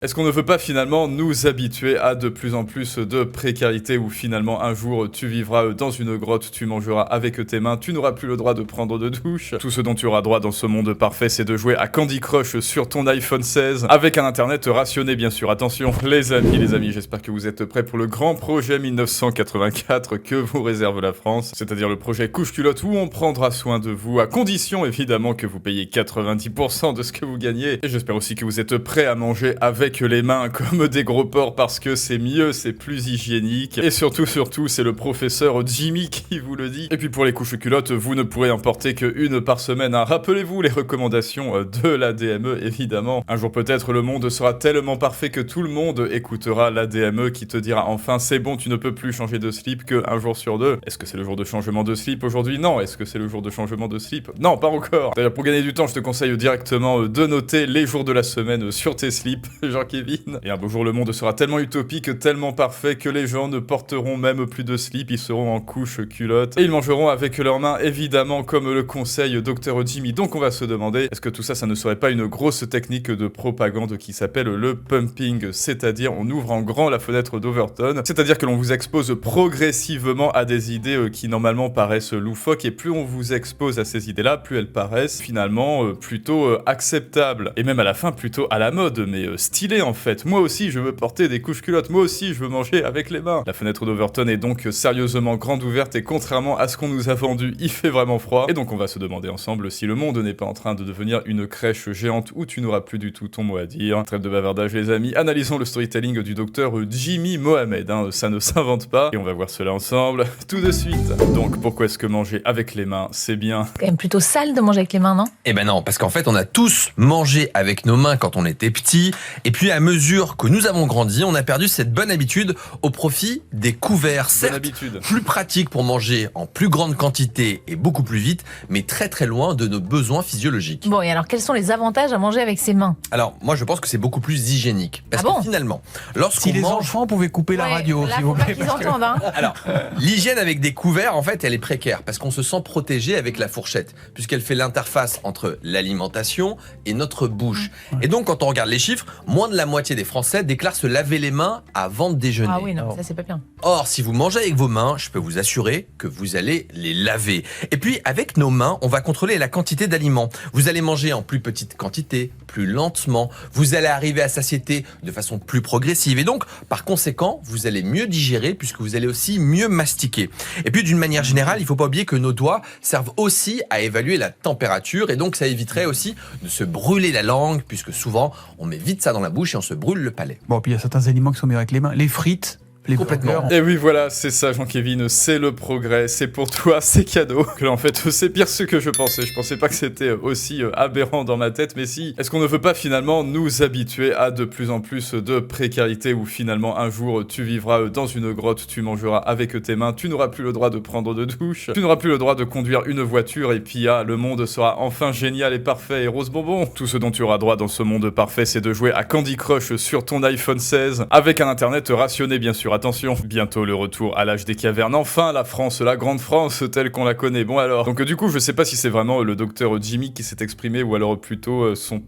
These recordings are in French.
Est-ce qu'on ne veut pas finalement nous habituer à de plus en plus de précarité où finalement un jour tu vivras dans une grotte, tu mangeras avec tes mains, tu n'auras plus le droit de prendre de douche. Tout ce dont tu auras droit dans ce monde parfait, c'est de jouer à Candy Crush sur ton iPhone 16 avec un internet rationné bien sûr. Attention les amis, j'espère que vous êtes prêts pour le grand projet 1984 que vous réserve la France, c'est-à-dire le projet couche-culotte où on prendra soin de vous à condition évidemment que vous payiez 90% de ce que vous gagnez. Et j'espère aussi que vous êtes prêts à manger avec les mains comme des gros porcs parce que c'est mieux, c'est plus hygiénique et surtout c'est le professeur Jimmy qui vous le dit. Et puis pour les couches culottes, vous ne pourrez en porter qu'une par semaine, hein. Rappelez-vous les recommandations de la DME évidemment. Un jour peut-être le monde sera tellement parfait que tout le monde écoutera la DME qui te dira enfin c'est bon, tu ne peux plus changer de slip qu'un jour sur deux. Est-ce que c'est le jour de changement de slip aujourd'hui? Non. Est-ce que c'est le jour de changement de slip? Non, pas encore. D'ailleurs pour gagner du temps, je te conseille directement de noter les jours de la semaine sur tes slips. Kevin. Et un beau jour, le monde sera tellement utopique, tellement parfait que les gens ne porteront même plus de slip, ils seront en couche culotte. Et ils mangeront avec leurs mains, évidemment, comme le conseille Dr Jimmy. Donc on va se demander, est-ce que tout ça, ça ne serait pas une grosse technique de propagande qui s'appelle le pumping, c'est-à-dire on ouvre en grand la fenêtre d'Overton, c'est-à-dire que l'on vous expose progressivement à des idées qui normalement paraissent loufoques, et plus on vous expose à ces idées-là, plus elles paraissent finalement plutôt acceptables, et même à la fin plutôt à la mode, mais stylé en fait. Moi aussi je veux porter des couches culottes, moi aussi je veux manger avec les mains. La fenêtre d'Overton est donc sérieusement grande ouverte et contrairement à ce qu'on nous a vendu, il fait vraiment froid. Et donc on va se demander ensemble si le monde n'est pas en train de devenir une crèche géante où tu n'auras plus du tout ton mot à dire. Trêve de bavardage les amis, analysons le storytelling du docteur Jimmy Mohamed, hein. Ça ne s'invente pas et on va voir cela ensemble tout de suite. Donc pourquoi est-ce que manger avec les mains c'est bien? C'est quand même plutôt sale de manger avec les mains, non? Eh ben non, parce qu'en fait on a tous mangé avec nos mains quand on était petit, et puis à mesure que nous avons grandi, on a perdu cette bonne habitude au profit des couverts. Certes, plus pratique pour manger en plus grande quantité et beaucoup plus vite, mais très très loin de nos besoins physiologiques. Bon, et alors quels sont les avantages à manger avec ses mains? Alors, moi je pense que c'est beaucoup plus hygiénique. Parce que finalement, lorsqu'on si les enfants pouvaient couper la radio, s'il vous plaît. Qu'ils entendent, hein. Alors, l'hygiène avec des couverts, en fait, elle est précaire parce qu'on se sent protégé avec la fourchette, puisqu'elle fait l'interface entre l'alimentation et notre bouche. Et donc, quand on regarde les chiffres, moins de la moitié des Français déclarent se laver les mains avant de déjeuner. Ah oui, non, ça c'est pas bien. Or, si vous mangez avec vos mains, je peux vous assurer que vous allez les laver. Et puis, avec nos mains, on va contrôler la quantité d'aliments. Vous allez manger en plus petite quantité, plus lentement. Vous allez arriver à satiété de façon plus progressive. Et donc, par conséquent, vous allez mieux digérer puisque vous allez aussi mieux mastiquer. Et puis, d'une manière générale, il ne faut pas oublier que nos doigts servent aussi à évaluer la température. Et donc, ça éviterait aussi de se brûler la langue puisque souvent, on met vite ça dans la bouche et on se brûle le palais. Bon, puis il y a certains aliments qui sont meilleurs avec les mains. Les frites, les complètement. burgers. Et oui voilà, c'est ça Jean-Kevin, c'est le progrès, c'est pour toi, c'est cadeau. Que en fait, c'est pire ce que je pensais pas que c'était aussi aberrant dans ma tête, mais si. Est-ce qu'on ne veut pas finalement nous habituer à de plus en plus de précarité où finalement un jour tu vivras dans une grotte, tu mangeras avec tes mains, tu n'auras plus le droit de prendre de douche, tu n'auras plus le droit de conduire une voiture et puis le monde sera enfin génial et parfait et rose bonbon. Tout ce dont tu auras droit dans ce monde parfait, c'est de jouer à Candy Crush sur ton iPhone 16 avec un internet rationné bien sûr. Attention, bientôt le retour à l'âge des cavernes. Enfin, la France, la grande France, telle qu'on la connaît. Bon alors, donc du coup, je sais pas si c'est vraiment le docteur Jimmy qui s'est exprimé ou alors plutôt son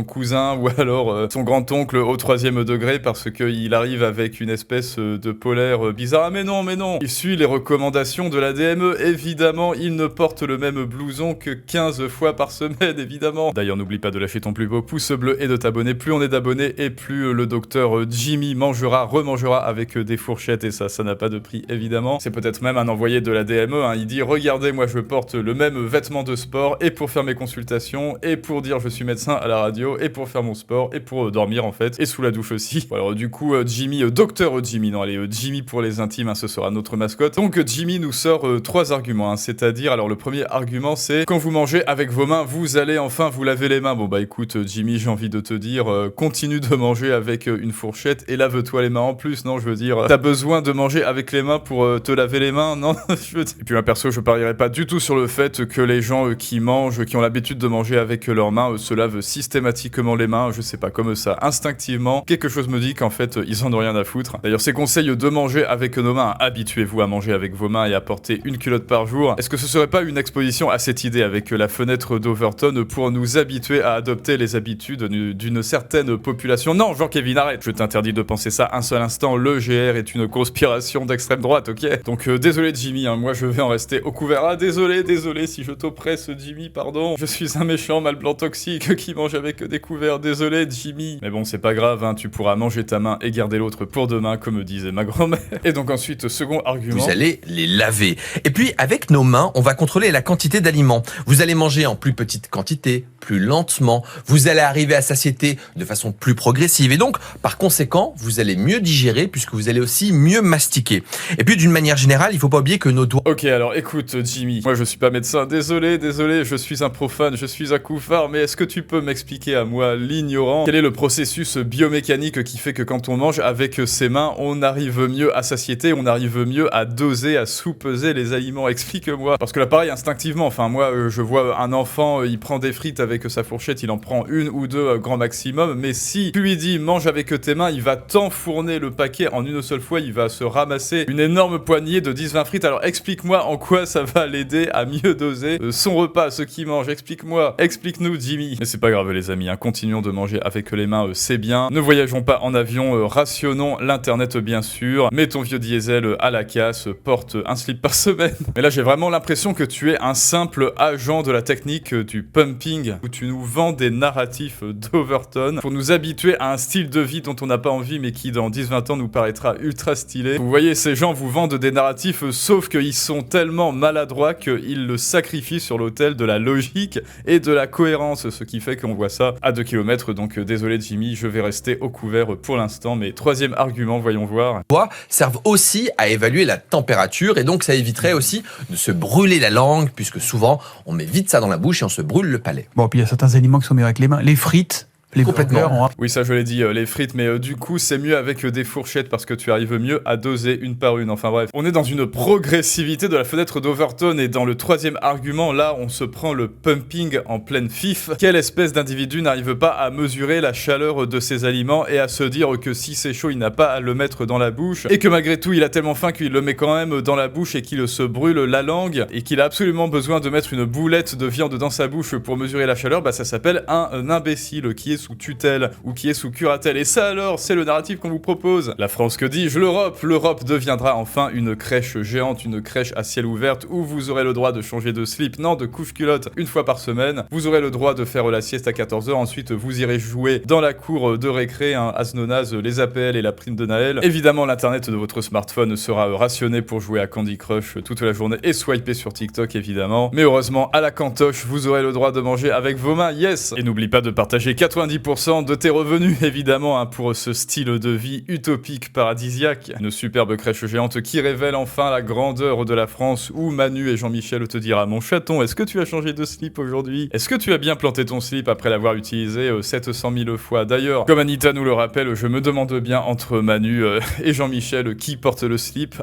cousin ou alors son grand-oncle au 3e degré parce qu'il arrive avec une espèce de polaire bizarre. Ah mais non, il suit les recommandations de la DME. Évidemment, il ne porte le même blouson que 15 fois par semaine, évidemment. D'ailleurs, n'oublie pas de lâcher ton plus beau pouce bleu et de t'abonner. Plus on est d'abonnés et plus le docteur Jimmy remangera avec des fourchettes et ça n'a pas de prix évidemment. C'est peut-être même un envoyé de la DME, hein. Il dit regardez moi je porte le même vêtement de sport et pour faire mes consultations et pour dire je suis médecin à la radio et pour faire mon sport et pour dormir en fait et sous la douche aussi. Bon, alors du coup Jimmy, docteur Jimmy, non allez Jimmy pour les intimes, hein, ce sera notre mascotte. Donc Jimmy nous sort 3 arguments, hein, c'est-à-dire alors le premier argument c'est quand vous mangez avec vos mains vous allez enfin vous laver les mains. Bon bah écoute Jimmy, j'ai envie de te dire continue de manger avec une fourchette et lave-toi les mains en plus, non je veux dire, t'as besoin de manger avec les mains pour te laver les mains, non? Et puis, perso, je parierais pas du tout sur le fait que les gens qui mangent, qui ont l'habitude de manger avec leurs mains, se lavent systématiquement les mains, je sais pas, comme ça, instinctivement. Quelque chose me dit qu'en fait, ils en ont rien à foutre. D'ailleurs, ces conseils de manger avec nos mains, habituez-vous à manger avec vos mains et à porter une culotte par jour. Est-ce que ce serait pas une exposition à cette idée avec la fenêtre d'Overton pour nous habituer à adopter les habitudes d'une certaine population? Non, Jean-Kévin, arrête. Je t'interdis de penser ça un seul instant. Le GR est une conspiration d'extrême droite, ok? Donc désolé Jimmy, moi je vais en rester au couvert. Ah désolé si je t'oppresse Jimmy, pardon. Je suis un méchant mal blanc toxique qui mange avec des couverts. Désolé Jimmy. Mais bon, c'est pas grave, tu pourras manger ta main et garder l'autre pour demain, comme disait ma grand-mère. Et donc ensuite, second argument. Vous allez les laver. Et puis, avec nos mains, on va contrôler la quantité d'aliments. Vous allez manger en plus petite quantité, plus lentement. Vous allez arriver à satiété de façon plus progressive. Et donc, par conséquent, vous allez mieux digérer puisque vous allez aussi mieux mastiquer. Et puis, d'une manière générale, il faut pas oublier que nos doigts... Ok, alors écoute Jimmy, moi je suis pas médecin, désolé, je suis un profane, je suis un couffard, mais est-ce que tu peux m'expliquer à moi, l'ignorant, quel est le processus biomécanique qui fait que quand on mange avec ses mains, on arrive mieux à satiété, on arrive mieux à doser, à sous-peser les aliments? Explique-moi. Parce que là, pareil, instinctivement, enfin moi, je vois un enfant, il prend des frites avec sa fourchette, il en prend une ou deux grand maximum, mais si tu lui dis mange avec tes mains, il va t'enfourner le paquet en une seule fois, il va se ramasser une énorme poignée de 10-20 frites. Alors explique-moi en quoi ça va l'aider à mieux doser son repas, ce qu'il mange. Explique-nous Jimmy. Mais c'est pas grave les amis, continuons de manger avec les mains, c'est bien. Ne voyageons pas en avion, rationnons l'internet bien sûr. Mets ton vieux diesel à la casse, porte un slip par semaine. Mais là j'ai vraiment l'impression que tu es un simple agent de la technique du pumping, où tu nous vends des narratifs d'Overton pour nous habituer à un style de vie dont on n'a pas envie mais qui dans 10-20 ans nous paraîtra ultra stylé. Vous voyez, ces gens vous vendent des narratifs sauf qu'ils sont tellement maladroits qu'ils le sacrifient sur l'autel de la logique et de la cohérence, ce qui fait qu'on voit ça à 2 km. Donc désolé Jimmy, je vais rester au couvert pour l'instant. Mais troisième argument, voyons voir. Doigts servent aussi à évaluer la température et donc ça éviterait aussi de se brûler la langue puisque souvent on met vite ça dans la bouche et on se brûle le palais. Bon, puis il y a certains aliments qui sont meilleurs avec les mains. Les frites, les Complètement. burgers, Oui, ça je l'ai dit, les frites, mais du coup c'est mieux avec des fourchettes parce que tu arrives mieux à doser une par une. Enfin bref, on est dans une progressivité de la fenêtre d'Overton et dans le troisième argument, là on se prend le pumping en pleine fif. Quelle espèce d'individu n'arrive pas à mesurer la chaleur de ses aliments et à se dire que si c'est chaud il n'a pas à le mettre dans la bouche et que malgré tout il a tellement faim qu'il le met quand même dans la bouche et qu'il se brûle la langue et qu'il a absolument besoin de mettre une boulette de viande dans sa bouche pour mesurer la chaleur, bah ça s'appelle un imbécile qui est sous tutelle ou qui est sous curatelle. Et ça alors, c'est le narratif qu'on vous propose. La France, que dis-je? L'Europe deviendra enfin une crèche géante, une crèche à ciel ouvert où vous aurez le droit de changer de slip, non, de couche-culotte une fois par semaine. Vous aurez le droit de faire la sieste à 14h, ensuite vous irez jouer dans la cour de récré, Asnonaz, les APL et la prime de Naël. Évidemment, l'internet de votre smartphone sera rationné pour jouer à Candy Crush toute la journée et swiper sur TikTok évidemment. Mais heureusement, à la cantoche, vous aurez le droit de manger avec vos mains, yes! Et n'oublie pas de partager 90% de tes revenus, évidemment, pour ce style de vie utopique, paradisiaque. Une superbe crèche géante qui révèle enfin la grandeur de la France, où Manu et Jean-Michel te dira: mon chaton, est-ce que tu as changé de slip aujourd'hui? Est-ce que tu as bien planté ton slip après l'avoir utilisé 700 000 fois? D'ailleurs, comme Anita nous le rappelle, je me demande bien entre Manu et Jean-Michel qui porte le slip,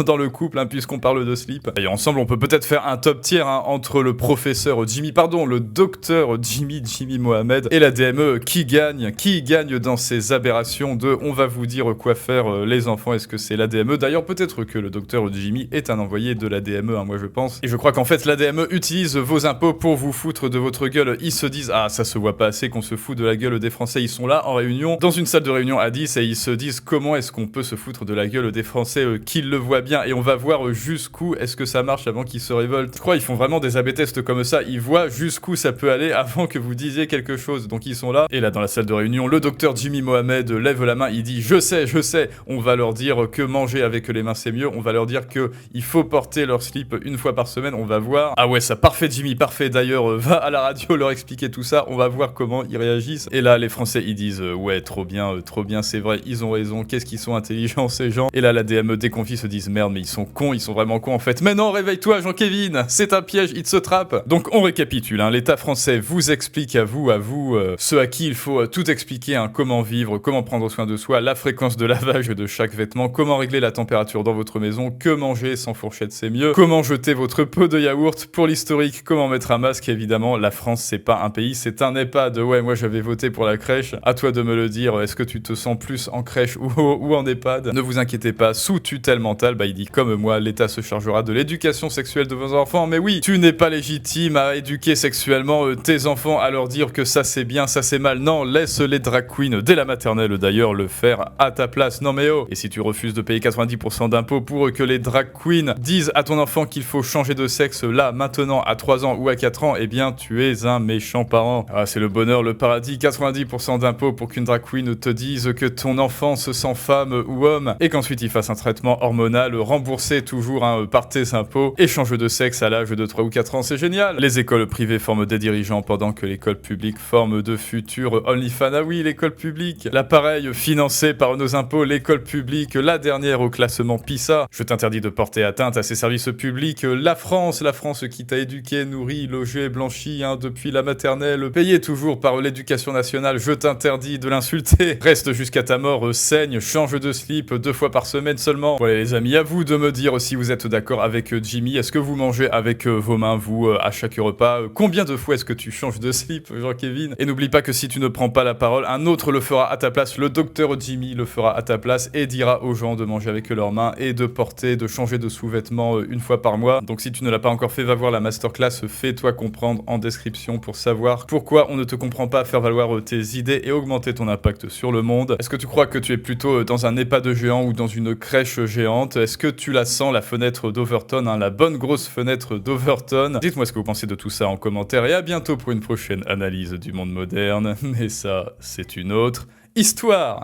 dans le couple, puisqu'on parle de slip. Et ensemble, on peut peut-être faire un top tier entre le professeur Jimmy, le docteur Jimmy Mohamed et la DME. Qui gagne dans ces aberrations de on va vous dire quoi faire les enfants? Est-ce que c'est la DME? D'ailleurs, peut-être que le docteur Jimmy est un envoyé de la DME, moi je pense. Et je crois qu'en fait, la DME utilise vos impôts pour vous foutre de votre gueule. Ils se disent: ah, ça se voit pas assez qu'on se fout de la gueule des Français. Ils sont là en réunion, dans une salle de réunion à 10, et ils se disent: comment est-ce qu'on peut se foutre de la gueule des Français qu'ils le voient bien? Et on va voir jusqu'où est-ce que ça marche avant qu'ils se révoltent. Je crois ils font vraiment des AB tests comme ça. Ils voient jusqu'où ça peut aller avant que vous disiez quelque chose. Donc ils sont là. Et là, dans la salle de réunion, le docteur Jimmy Mohamed lève la main, il dit: je sais, on va leur dire que manger avec les mains c'est mieux, on va leur dire que il faut porter leur slip une fois par semaine, on va voir. Ah ouais, ça, parfait Jimmy, parfait. D'ailleurs, va à la radio leur expliquer tout ça, on va voir comment ils réagissent. Et là, les Français, ils disent: ouais, trop bien, c'est vrai, ils ont raison, qu'est-ce qu'ils sont intelligents ces gens. Et là, la DME déconfie, se disent: merde, mais ils sont cons, ils sont vraiment cons en fait. Mais non, réveille-toi Jean-Kévin, c'est un piège, il se trappe. Donc on récapitule, l'État français vous explique à vous, ce à qui il faut tout expliquer, hein, comment vivre, comment prendre soin de soi, la fréquence de lavage de chaque vêtement, comment régler la température dans votre maison, que manger sans fourchette c'est mieux, comment jeter votre pot de yaourt, pour l'historique, comment mettre un masque. Évidemment, la France c'est pas un pays, c'est un EHPAD. Ouais, moi j'avais voté pour la crèche, à toi de me le dire, est-ce que tu te sens plus en crèche ou en EHPAD? Ne vous inquiétez pas, sous tutelle mentale, il dit comme moi, l'État se chargera de l'éducation sexuelle de vos enfants. Mais oui, tu n'es pas légitime à éduquer sexuellement tes enfants, à leur dire que ça c'est bien, ça c'est mal. Non, laisse les drag queens, dès la maternelle d'ailleurs, le faire à ta place. Non mais oh. Et si tu refuses de payer 90% d'impôts pour que les drag queens disent à ton enfant qu'il faut changer de sexe là, maintenant, à 3 ans ou à 4 ans, eh bien tu es un méchant parent. Ah, c'est le bonheur, le paradis, 90% d'impôts pour qu'une drag queen te dise que ton enfant se sent femme ou homme, et qu'ensuite il fasse un traitement hormonal, remboursé toujours par tes impôts, et change de sexe à l'âge de 3 ou 4 ans, c'est génial. Les écoles privées forment des dirigeants pendant que l'école publique forme de futurs OnlyFans. Ah oui, l'école publique, l'appareil financé par nos impôts, l'école publique, la dernière au classement PISA. Je t'interdis de porter atteinte à ces services publics. La France qui t'a éduqué, nourri, logé, blanchi, depuis la maternelle, payé toujours par l'éducation nationale, je t'interdis de l'insulter. Reste jusqu'à ta mort, saigne, change de slip 2 fois par semaine seulement. Voilà les amis, à vous de me dire si vous êtes d'accord avec Jimmy. Est-ce que vous mangez avec vos mains, vous, à chaque repas? Combien de fois est-ce que tu changes de slip, Jean-Kévin? Et n'oublie pas que si tu ne prends pas la parole, un autre le fera à ta place, le docteur Jimmy le fera à ta place et dira aux gens de manger avec leurs mains et de porter, de changer de sous-vêtements 1 fois par mois. Donc si tu ne l'as pas encore fait, va voir la masterclass Fais-toi comprendre en description pour savoir pourquoi on ne te comprend pas, faire valoir tes idées et augmenter ton impact sur le monde. Est-ce que tu crois que tu es plutôt dans un EHPAD géant ou dans une crèche géante? Est-ce que tu la sens, la fenêtre d'Overton, la bonne grosse fenêtre d'Overton? Dites-moi ce que vous pensez de tout ça en commentaire et à bientôt pour une prochaine analyse du monde moderne. Mais ça, c'est une autre histoire.